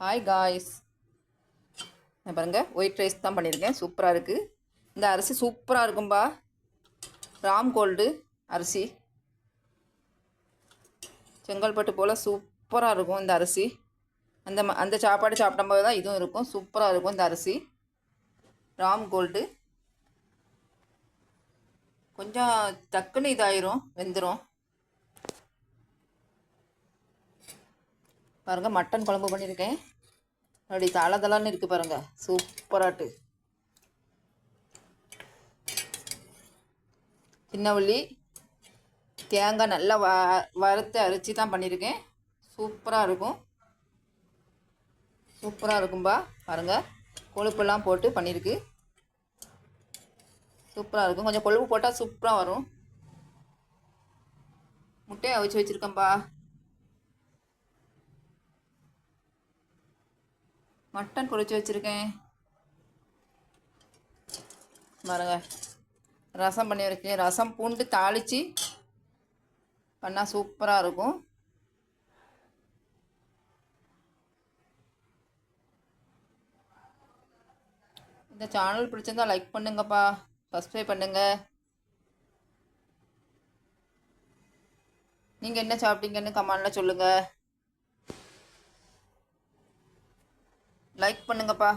Hi guys, நான் பாருங்கள் white rice தான் பண்ணியிருக்கேன். சூப்பராக இருக்குது. இந்த அரிசி சூப்பராக இருக்கும்பா. ராம் கோல்டு அரிசி, செங்கல்பட்டு போல் சூப்பராக இருக்கும் இந்த அரிசி. அந்த சாப்பாடு சாப்பிடும்போது தான் இதுவும் இருக்கும். சூப்பராக இருக்கும் இந்த அரிசி. ராம் கோல்டு கொஞ்சம் டக்குன்னு இதாயிரும், வெந்துடும். பாருங்கள், மட்டன் குழம்பு பண்ணியிருக்கேன். அப்படி தளதளன்னு இருக்குது பாருங்கள், சூப்பராட்டு. சின்ன உள்ளி தேங்காய் நல்லா வறுத்து அரைச்சி தான் பண்ணியிருக்கேன். சூப்பராக இருக்கும், சூப்பராக இருக்கும்பா. பாருங்கள், கொழுப்பெல்லாம் போட்டு பண்ணியிருக்கு. சூப்பராக இருக்கும். கொஞ்சம் கொழுப்பு போட்டால் சூப்பராக வரும். முட்டையை அவிச்சு வச்சுருக்கேன்ப்பா. மட்டன் குழச்சி வச்சுருக்கேன் பாருங்க. ரசம் பண்ணி வச்சுருக்கேன். ரசம் பூண்டு தாளித்து பண்ணால் சூப்பராக இருக்கும். இந்த சேனல் பிடிச்சிருந்தா லைக் பண்ணுங்கப்பா, சப்ஸ்கிரைப் பண்ணுங்கள். நீங்கள் என்ன சாப்பிட்டீங்கன்னு கமெண்டில் சொல்லுங்கள். லைக் பண்ணுங்கப்பா.